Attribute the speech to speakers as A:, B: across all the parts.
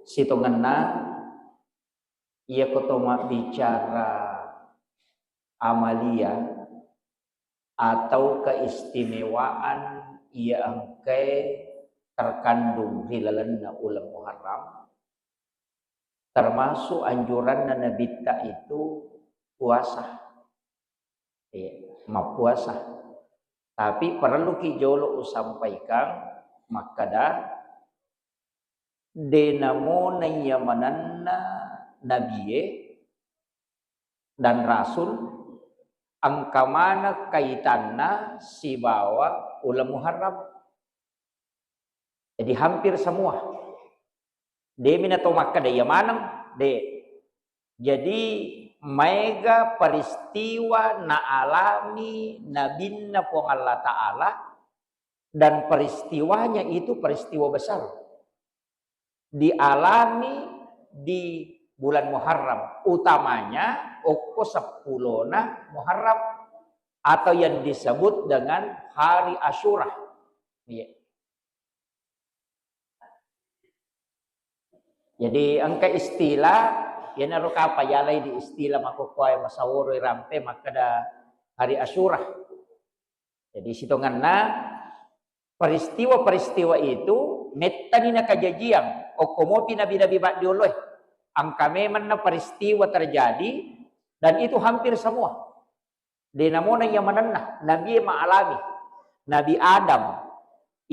A: situnganna ia kotoma bicara amalia atau keistimewaan ia angkai terkandung di dalamnya ulam Muharram, termasuk anjuran Nabi itu puasa, mau puasa. Tapi perlu kijolo sampaikan makada denamo nayamananna nabiye dan rasul angka mana kaitanna si bawa ulam Muharram. Jadi hampir semua. De minato makka de yamanang de. Jadi mega peristiwa na alami nabinna pong Allah Ta'ala, dan peristiwanya itu peristiwa besar. Dialami di bulan Muharram, utamanya oko 10 Muharram atau yang disebut dengan hari Asyura. Jadi angka istilah ya naruh apa yalai di istilah makukuai masawuro rampe makada hari Asyura. Jadi sitonganna peristiwa-peristiwa itu metanina kajajian okomopi nabi-nabi ba'diullah. Angka memang peristiwa terjadi dan itu hampir semua. Dinamona yang menenah nabi ma'alami. Nabi Adam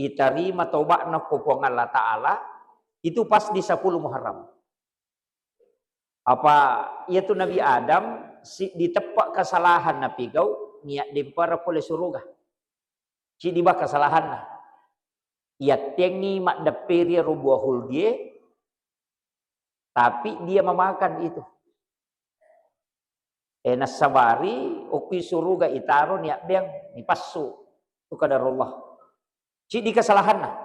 A: itarima taubatna kupong Allah Ta'ala itu pas di 10 Muharram. Apa itu Nabi Adam ditepak kesalahan nabi gau niat dimpara oleh surga. Ci diba kesalahan na. Ia tengi mak deperi rubuhul dia, tapi dia memakan itu. Nasabari ukui surga itaro niat beng nipasu tu kadarullah. Ci di kesalahan na.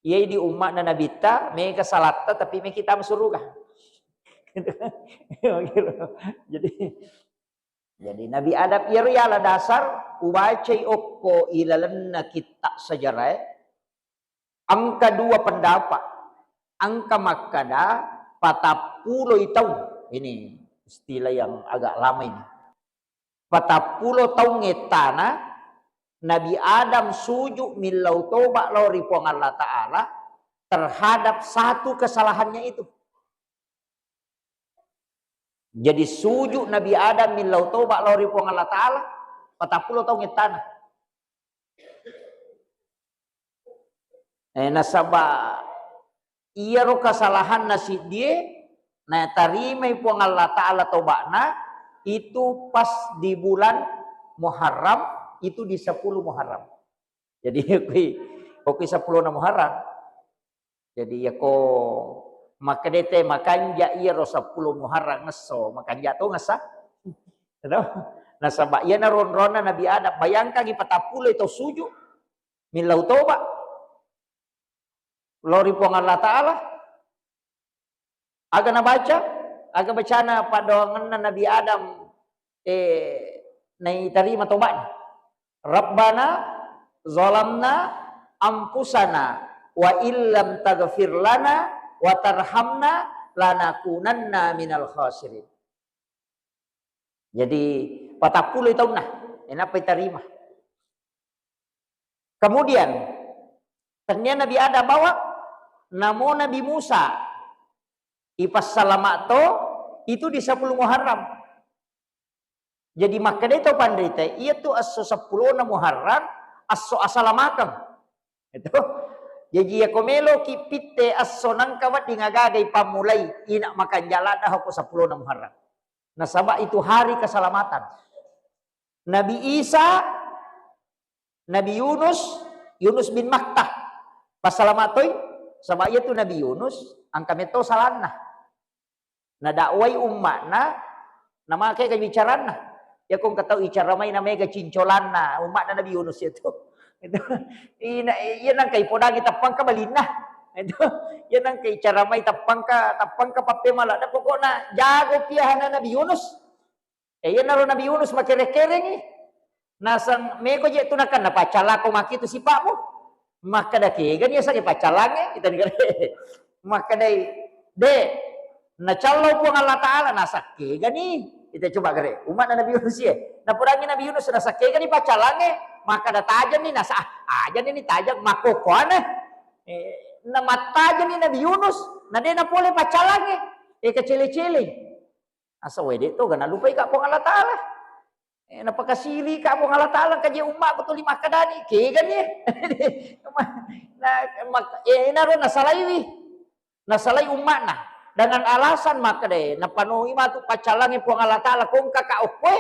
A: Ia di umat na nabita, me kesalata tapi me kita surga. Jadi Nabi Adam iryala dasar ubacai okko ilalanna kita sejarah. Angka 2 pendapat. Angka makada 40 tahun. Ini istilah yang agak lama ini. 40 tahun ngetana Nabi Adam sujud milau toba lori pong Allah Ta'ala terhadap satu kesalahannya itu. Jadi sujud Nabi Adam milau toba lori pong Allah Ta'ala 40 tahun ngetana. Nasaba iya ro kesalahan nasi dia na tarima pong Allah Ta'ala tobakna itu pas di bulan Muharram. Itu di 10 Muharram. Jadi oke 10 Muharram. Jadi ya ko makadete makanja iya ro 10 Muharram ngeso makanja to ngasa. Tahu? Nasaba iya na ron-rona Nabi Adam bayangkan gi 40 itu sujud milau toba. Lori pong Allah Ta'ala. Aga na baca, aga bacana pada Nabi Adam nai tarima tobatnya. Rabbana zalamna ampusana wa illam taghfir lana wa tarhamna lanakunanna minal khasirin. Jadi 40 tahun nah, kenapa diterima? Kemudian ternyata Nabi Adam bawa namo Nabi Musa ipas salamato itu di 10 Muharram. Jadi maka itu pandai ia tuh aso 10 Muharram aso asalamakam. Itu. Jadi ya komelo kipite aso nang kawat di ngagagai pamulai ina makan jalan dah aku 10 Muharram. Nasaba itu hari keselamatan. Nabi Isa, Nabi Yunus bin Makkah. Pasalamatoi sama ia tuh Nabi Yunus angka meto salana. Na dakwai ummatna nama kayak bicarana. Ya kung kataw icaramay na mega cincolan na umat na Nabi Yunus itu. Itu yan ang kay podagi tapang ka balina. Itu yan ang kay caramay tapang ka papemala na pokok na jago piyahan na Nabi Yunus. Yan na ro Nabi Yunus makere-kereng nasang meko je tunakan na pacala ko makito si pa mo. Maka da ke ganya sa pacalange itan gani. Maka dai Dek, na callau puang Allah Ta'ala nasakke gani. Kita coba gere. Umat Nabi Yunus ya. Na purangi Nabi Yunus nasakke gani pacalange. Maka da tajam ni nasa aja ni tajam makokone. Na mataja ni Nabi Yunus. Na de na pole pacalange. Kecele-cele. Asa wede to gana lupa ka puang Allah Ta'ala. Napakasiri ka puang Allah Ta'ala kaje umat betul lima kadani. Ke gani. Naro nasalaiwi. Nasalai umat na. Dengan alasan maka deh napanuhi matu pacalangi puang Allah Ta'ala kung kakaokwe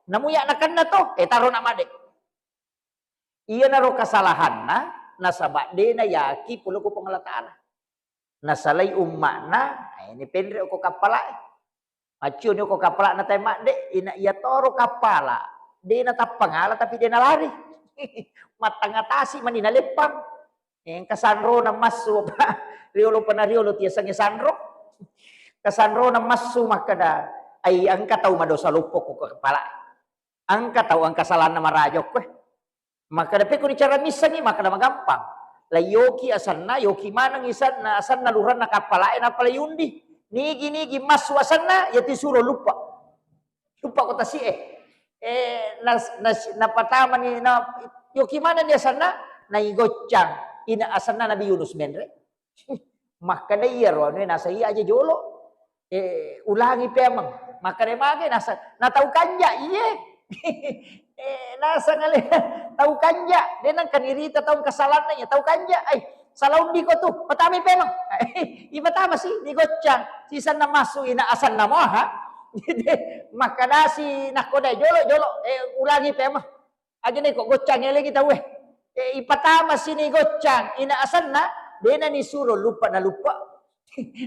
A: namuya na kan na to taro na made iya naro kasalahan na nasabak de na yaki pulo ko puang Allah Ta'ala nasalay umat na ini pendre ko kapala macu ni ko kapala na tay made ina iya toro kapala de na tapangala tapi de na lari matangatasi manina lepang yang kasanro na masu pa riolo panariolo tiasang sanro kasanro na masu makada ay ang kataw madosa lupok ko kepala ang kataw ang kasalanan na marajok ko makada pe ko ni cara misa ni makada magampang la yoki asan na yoki manang isan na asan na luran na kapala na pala yundi nigi masu asan na yati suro lupa ko tasi napatama ni na yoki mana ni asan na naigochang ina asan na Nabi Yunus menre makada iya ro ni nasa iya aja jolo ulangi pemang maka demage nasa na tahu kanja iye nasa ngale tahu kanja denang kanirita tahu kesalahan nya tahu kanja ay salaun di ko tu patami pemang iba tama si di gocang sisan na masu ina asan na mo ha maka nasi nakoda jolo ulangi pemang aja ni kok gocang lagi tahu ipatama si ni gocang ina asan na dena ni suruh lupa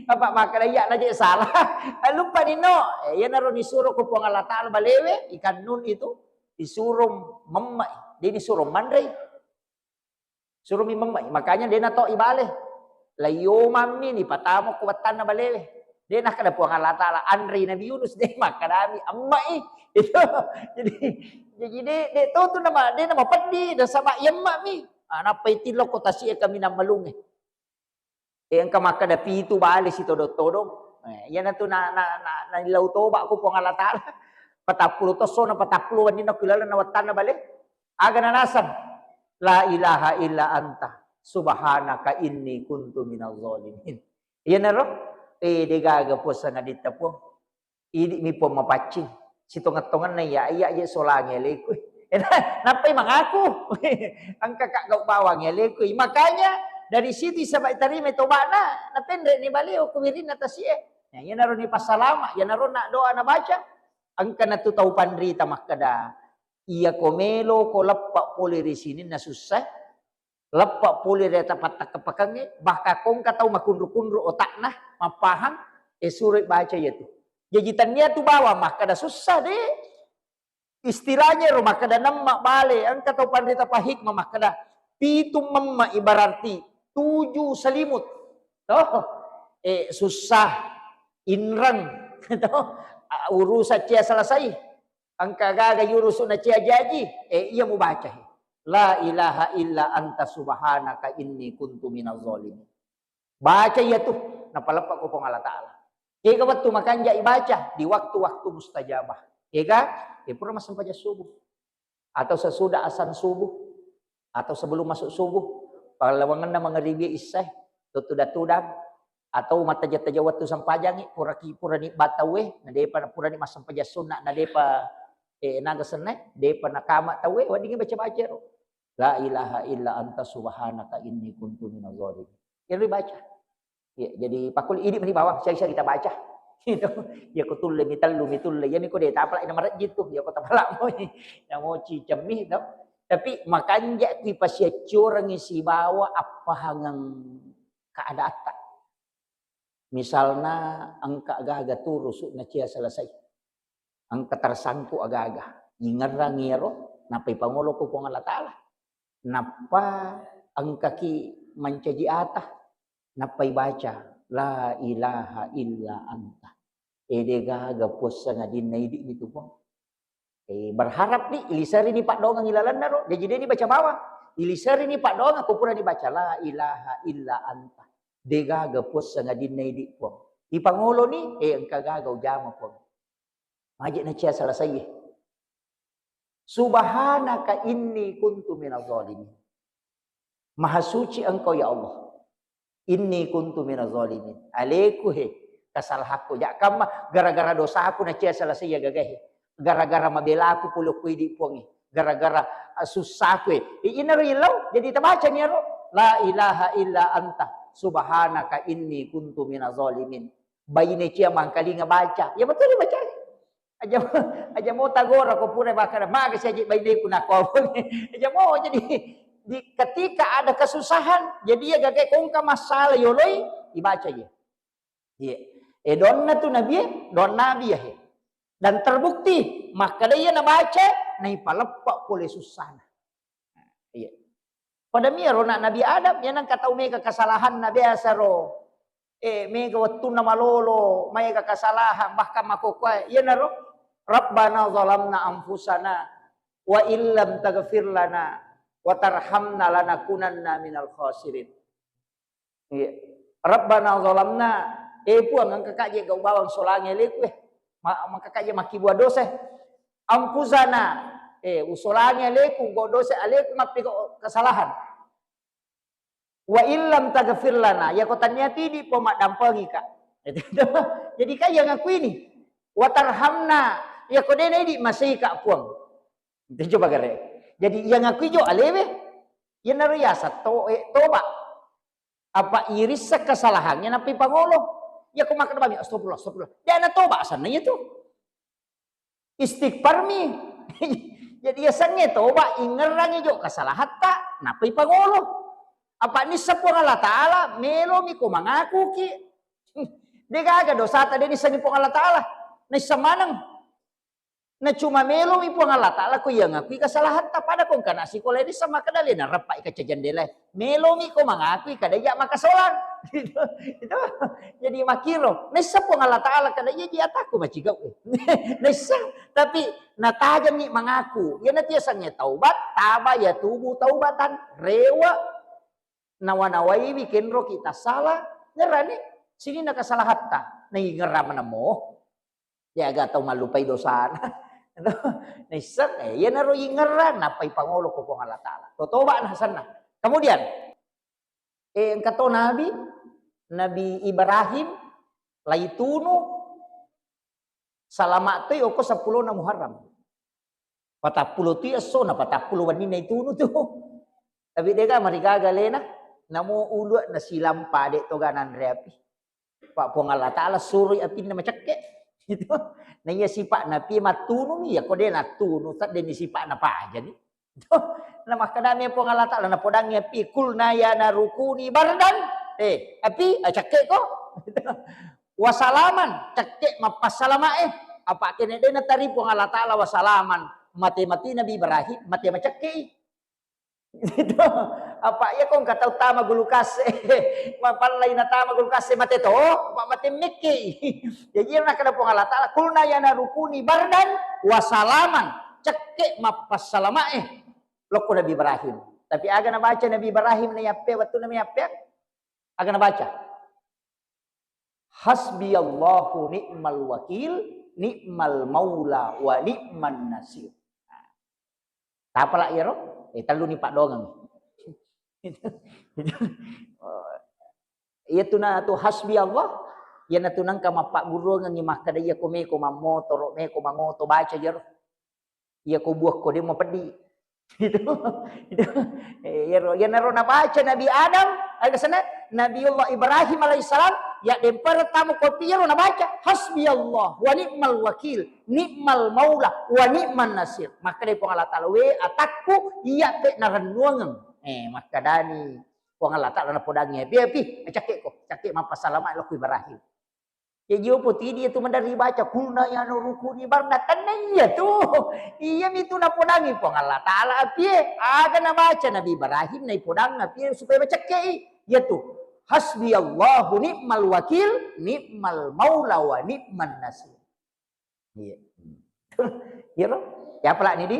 A: apa makalaya na di salah lupa nino yan naro ni suruh ko puang Allah Ta'ala balewe ikan nun itu disuruh memai dia disuruh mandai suruh memai makanya dia na to ibale layo mami ni patamo ko watan na balewe dia na kada puang Allah Ta'ala Andri Nabi Yunus dia makadami ammai itu jadi dia to tu nama dia nama pedi dan sama yamma mi napa itilok ko tasi kami na malunge ang kamaka da pitu bali si todo yan na to na nilaw toba ko puang Allah Ta'ala 40 to so na 40 ni na kilala na watan na bali aga na nasan la ilaha illa anta subhanaka inni kuntu minaz zalimin yan na ro de gaga po sa ngadita po idi mi po mapacing situngatungan na iya solange lekoy napay mangaku ang kakagaw bawang lekoy makanya dari situ sampai tarime toba na pendre ni baleo kumirin na tasie yan naron ni pasalama yan naron na doa na baca ang kanatu tau pandrita makada iya komelo ko lappa puli risinin na susah lappa puli reta patak kepakange baka kong katau makundru-kundru otak nah mapaham surat baca yaitu jajitannya tu bawa makada susah deh istilahnya ro makada namma bale ang katau pandrita pahikmah makada pitum mamma ibararti 7 selimut. Toh, susah, inrang, toh, urusan cia selesai. Ang kagaga urusan na cia jaji, ia mau baca. La ilaha illa anta subhanaka inni kuntu minaz zalimin. Baca ia tuh, napalapak ko pong Allah Ta'ala. Kaya waktu makan jai baca di waktu-waktu mustajabah. Kaya pura masam paja subuh. Atau sesudah asan subuh. Atau sebelum masuk subuh. Palawangan na mga ribi isay, tutudam atau mata jata jawat tu sampajangi pura ni batawe na depa pura ni masampaja sunna na depa nagasane depa nakama tawe wadi baca ro la ilaha illa anta subhanaka inni kuntu minaz zalimin ini baca ya, jadi pakul ini di bawah saya kita baca gitu ya kutul mitul yani ko de tapla ina marat gitu ya ko tapla mo ya mo cicemi no. Tapi makanya di pasya curang isi bawa apa hangang keadaan. Misalnya angka agaga turus na cia selesai. Angka tersangku agaga. Nyingarang ngiro napai pangulo ko pong Allah Ta'ala. Napa angka ki mancaji atah. Napai baca la ilaha illa anta. Gaga puasa ngadin na idi gitu pong. Berharap nih ilisari nih Pak Dong ngilalan naro jadi dia baca bawah ilisari nih Pak Dong aku pura dibaca la ilaha illa anta dega gepus sangadin naidi po Ipangulo ni, ang kagagaw jama po. Majid na siya selesai. Subhanaka inni kuntu minaz zalimin. Maha suci engkau ya Allah. Inni kuntu minaz zalimin. Aleku kesalahanku. Ya kama gara-gara dosa aku na siya selesai ya gagah. Gara-gara mabela aku puluk kuidi puangi. Gara-gara susah aku. Inarilaw. Jadi terbaca ni aro. La ilaha illa anta. Subhanaka inni kuntu minaz zalimin. Bayi ni cia mangkali baca. Ya betul dia baca. Aja mau tagor aku pura bakar. Maka saya bayi ni pun aku. Aja mau jadi ketika ada kesusahan, jadi ya gagak kongka masalah yoloi dibaca ya. Iya. Donna tu nabi, don nabi ya. Dan terbukti maka dia na baca nai palepak oleh susah. Iya. Pada miro nak Nabi Adam yang nang kata mega kesalahan na biasa ro. Mega waktu na malolo, mega kesalahan bahkan makokwa. Ya naro. Rabbana zalamna anfusana wa illam taghfir lana wa tarhamna lanakunanna minal khasirin. Iya. Rabbana zalamna puang ang kakaje gau bawang solange leku maka kakaje maki buat dosa. Anfusana usolange leku go dosa aleku mapi kesalahan. Wa illam taghfir lana ya kotanya tidi pomak dampangi kak. Jadi kaya ngaku ini. Wa tarhamna ya kodene di masih kak puang. Itu coba gare. Jadi yang ngaku jo alewe ya nariyasa toba. Apa iris kesalahannya napi pangolo. Ya aku makan babi astagfirullah. Dia na toba sana itu. Istighfar mi. Jadi ya sange toba ingerangi jo kesalahan tak napi pangolo. Apa ni sepuang Allah Ta'ala melo mi ko mangaku ki. Dia gaga dosa tadi ni sangi puang Allah Ta'ala. Na samanang. Na cuma melo mi puang Allah Ta'ala ko yang ngakui kesalahan tak pada kong kana si kolay di sama kadali na rapai ka jandela. Melo mi ko mangakui kadaya makasolan. Itu. Jadi makiro. Na sepuang Allah Ta'ala kadaya di ataku macigaw. Na tapi natajan ni mangaku. Yan natia sangnya taubat, taba ya tubuh taubatan, rewa. Nawanawai bikin roh kita salah, ngerani sini nak kesalahan tak, nih ngeram namo, ya agak tahu malupai dosa, nih ya naro ngeran, napai pangolo ko pong Allah Taala, totoba na sana. Kemudian, kata Nabi Ibrahim, laitunu, salamat tu oko 10 na Muharram, 40 tu so na 40 wanina itunu tu, tapi dia kan mereka galena. Namo ulo na silam pade to ganan reapi. Pak po Allah Ta'ala suruh api na macakke. Gitu. Na iya sipa na pi matunu mi ya ko de na tunu tat de ni sipa na pa aja ni. Na makadami po Allah Ta'ala na podang api kulna ya na rukuni bardan. Api cakke ko. Wasalaman cakke mapasalama apa kene de na tari po Allah Ta'ala wasalaman mati-mati Nabi Ibrahim mati macakke. Gitu. Apa ya kong kata utama gulukas mapalay na tama gulukas mate to mate mikki jadi na kada po Allah Taala kulna ya narukuni bardan wasalaman cekke mapasalama loko Nabi Ibrahim tapi aga na baca Nabi Ibrahim na yape waktu na yape aga na baca hasbiyallahu ni'mal wakil ni'mal maula wa ni'man nasir apa lah ya ro talu ni pak dongang iya tu na tu hasbi Allah ya na tunang ka mapak guru nang imah kada iya ko me ko mamoto ro me ko mangoto baca jer iya ko buah ko de mo pedi itu ya na baca Nabi Adam ada sana Nabi Allah Ibrahim alaihissalam ya de pertama ko piero na baca hasbi Allah wa ni'mal wakil ni'mal maula wa ni'man nasir maka de po Allah Taala we atakku iya te na renuangan maka dani po Allah Taala na podangnya pi cakek ko cakek mapasalama lo Ibrahim ya jiwa putih dia tu mandari baca kulna ya nurukuni bardatan iya tu iya itu na podangi po Allah Taala pi aga na baca Nabi Ibrahim na podang pi supaya cakek ya tu hasbi Allahu ni'mal wakil ni'mal maula wa ni'man nasir iya ya lo ya pala ni di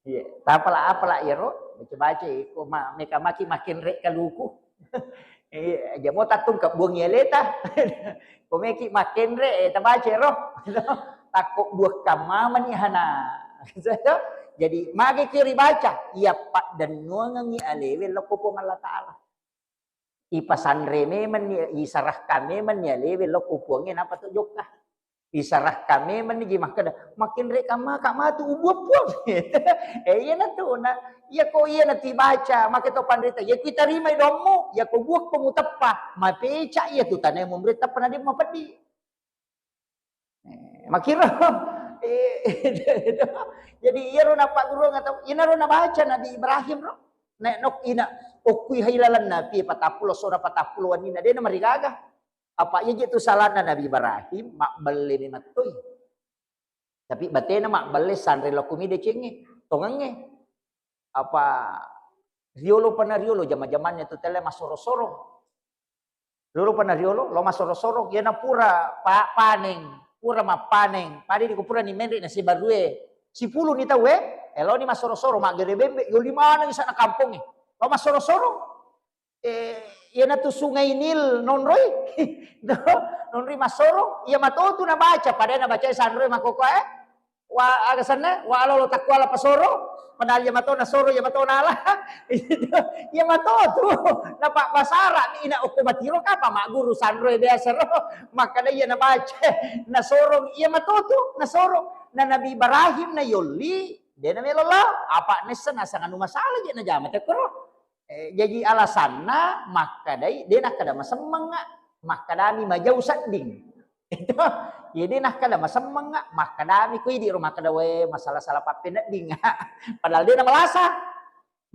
A: iya, apalah ya ro, baca-baca ko mereka makin rek kaluku. Aja mo tatung ka buang yeleta. Komeki makin re tabace roh. Takut buah kamaman ni hana. Jadi mage kiri baca ia pak dan nuangangi alewe lokopo Allah taala. Ipasandre meman isarah kami men ya lewe lokopo ngin apa tu jokah. Isarah kami men gimah kada makin re kama tu ubup. Iya na tu na ya ko iya na ti baca make to pandita ya kita rimai domo ya ko buak pengutapa mapeca ya tu tanay mo berita pernah di mapadi. Makira jadi iya ro na pak guru ngata ina ro na baca Nabi Ibrahim ro nek nok ina okui hailalan nabi 40 sura 40 anina de na marigaga apa iya tu salahna Nabi Ibrahim mak belin matoy tapi batena mak belis sanre lokumi de cengi tongange apa riolo pana riolo jama-jamannya tu tele masoro-sorong riolo pana riolo lo masoro-sorong ya na pura paneng pura mapaneng padi di kupura ni menri na si barue si pulu ni tahu elo ni masoro-soro mak gere bembe yo limana ni sana kampung lo masoro-soro ya na tu sungai Nil nonroy nonroy masoro ya matotu na baca pada na baca sanroy makoko wa aga sana wa alo takwala pasoro padahal ya mato na soro ya mato na ala ya mato tu na pak basara ni ina okumatiro ka pa mak guru sanroy biasa ro maka na iya na baca na sorong iya mato tu na sorong na Nabi Ibrahim na yoli dia na melala apa nesa na sangan masalah je na jamat ko jadi alasanna maka dai dia nak kada masemeng maka dami majau sanding itu jadi nak kada masemeng maka dami ku di rumah kada we masalah salah papena ding padahal dia na malasa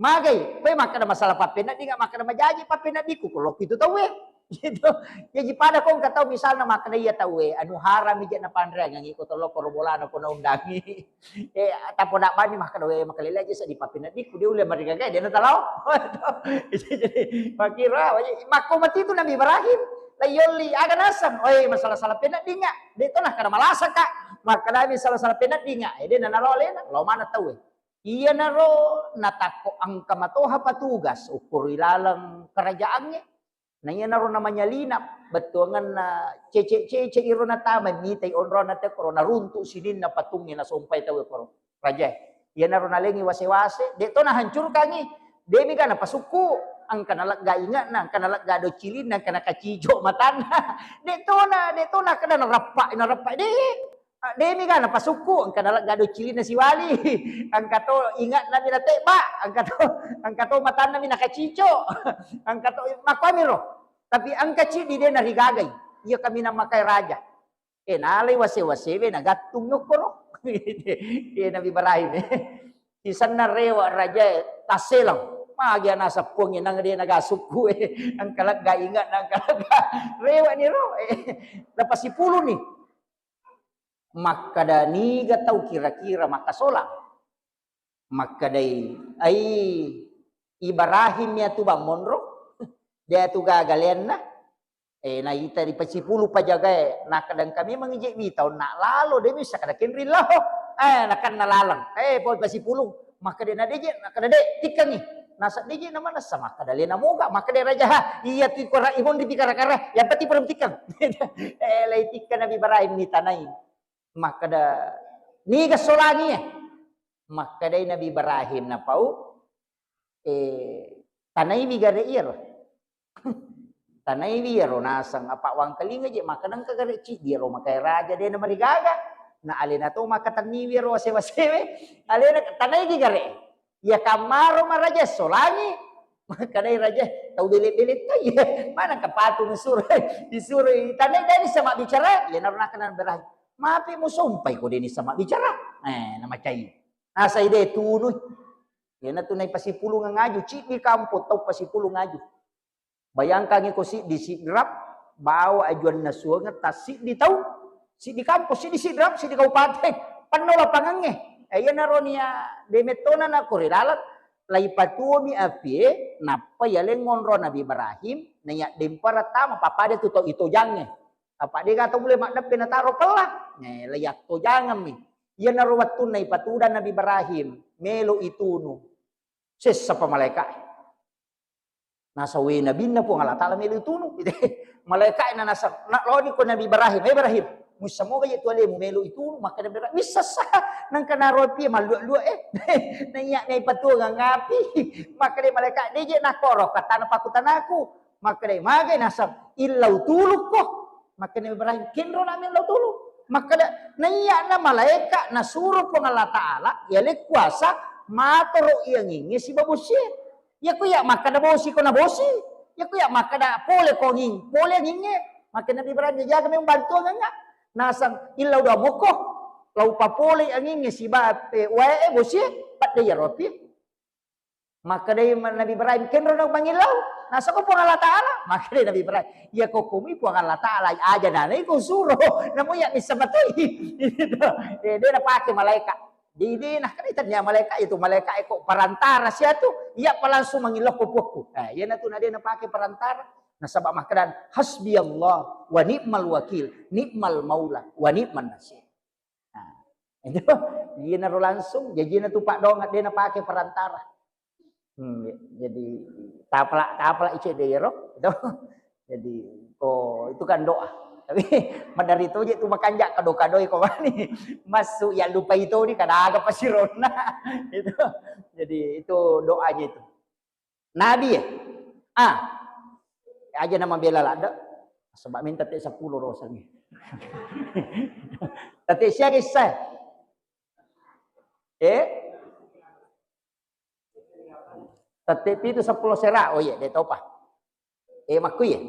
A: magai we maka ada masalah papena ding maka ada majaji papena diku kalau itu tahu we gitu jadi pada kong kata misalnya maka dia tahu we anu haram ije na pandra yang ikut lo korobolana ko na undangi tapo nak bani maka we maka lele aja sa di papena diku dia ulah marigaga dia na talau jadi makira mako mati itu Nabi Ibrahim layoli aga nasan oi masalah salah pena dinga dia tu nak kada malasa kak maka Nabi salah pena dinga dia na nalole lo mana tahu we iya naro natako ang kamatoha patugas ukur ilalang kerajaannya na iya naro namanya linap betuangan na cece iro na tama mitay onro na te korona runtu sinin na patungin na sumpay tawe koro raja iya naro nalengi wase-wase deto na hancur kangi demi kana pasuku ang kanalak ga ingat na kanalak ga do cilin na kana kacijo matana deto na kana narapa de demi kana pasuku ang kanalak ga do cilin na si wali ang kato ingat na minate ba ang kato matana mi nakacijo ang kato makamiro tapi ang kaci di dia narigagay iya kami na makai raja nalay wase-wase we nagatung yukoro iya Nabi Ibrahim isan na rewa raja taselang magya nasa puangin nang dia nagasuku ang kalagga ingat ng kalagga rewa ni ro lepas 10 nih makadani gatau kira-kira makasolang makadai ay Ibrahim ya tu monro dia tu gagalian na na ita di 10 pajaga na kadang kami mangijik bitaw na lalo de bisa kada kinrin lao nakan nalalang pol 10 maka dia na deje kada de tikang ni nasa deje naman nasa maka dali na moga maka dia raja iya tu kora ihon di pikara-kara yang pati perem tikang lay tikang Nabi Ibrahim ni tanay maka da ni gasolani maka day Nabi Ibrahim na pau tanay bigare ir tanay biro nasang apa wang kalinga je maka nang kagare ci biro makai raja dia na marigaga na alina to maka tanni biro wase-wasewe alina tanay gigare ya kamaro maraja solani maka day raja tau bilit-bilit to mana kapatu disuruh tanay dari sama bicara ya naruna kanan berahi mapi mo sumpay ko din sama bicara na macay nasa ide tunoy ya na tunay pasipulong nga ngaju ci di kampo tau pasipulong ngaju bayangkan ko si di sidrap bawa ajuan na suwangat tas si di tahu si di kampus si di sidrap si di kabupaten panola pangange ayan na ron niya demetona na kurilalat lay patuo mi apie napa yaleng ngonro Nabi Ibrahim nanya dempara tama papade tuto ito jange apa dia kata boleh makna penataro kelah layak to jangan mi yan na ruwatun na ipatudan Nabi Ibrahim melo itunu ses sa pamaleka Nasawi nabi na po Allah Ta'ala melu tunu. Malaikat na nasa lodi ko Nabi Ibrahim. Musa mo kaya tuwali mo melu itu maka Nabi Ibrahim bisa sah nang kanaropi malu-lu nanya ngay patugang ngapi maka dia malaikat dia nak korok kata na pakutan aku maka dia magay nasa ilaw tulog ko maka Nabi Ibrahim kinro namin ilaw tulog maka dia nanya na malaikat na suruh po ng Allah Ta'ala yalik kuasa matoro iyang ingi si babusi ya kuya maka na bosi ko na bosi ya kuya maka na pole ko nging pole ngingi maka Nabi Ibrahim jaga may bantu nga nasang ilaw daw mo ko lau papole ang ingi si bate wae bosi pat dia ropi maka dia Nabi Ibrahim kenro nang mangilaw nasa ko po Allah Ta'ala maka dia Nabi Ibrahim ya ko kumi po Allah Ta'ala aja nanay ko suro namo ya ni sabatay dia na pakai malaikat di nah kaitan niya malaikat itu malaikat ko perantara siya tu iya pa langsung mangilaw ko po yan na to na dia na pakai perantara nasabak makanan hasbi Allah wa ni'mal wakil ni'mal maula wa ni'man nasir. Nah, itu dia naruh langsung jadi na tupak dong dia na pakai perantara. Jadi tapla ice dia roh itu. Jadi itu kan doa. Tapi dari itu je tu makanjak kado-kado ko ni masuk ya lupa itu ni kadaga pasirona itu. Jadi itu doanya itu. Nabi ya. Aja nama bela lah ada sebab minta tak 10 rosanya tapi siya kisah tapi itu 10 serak oh iya dia tahu apa maku ya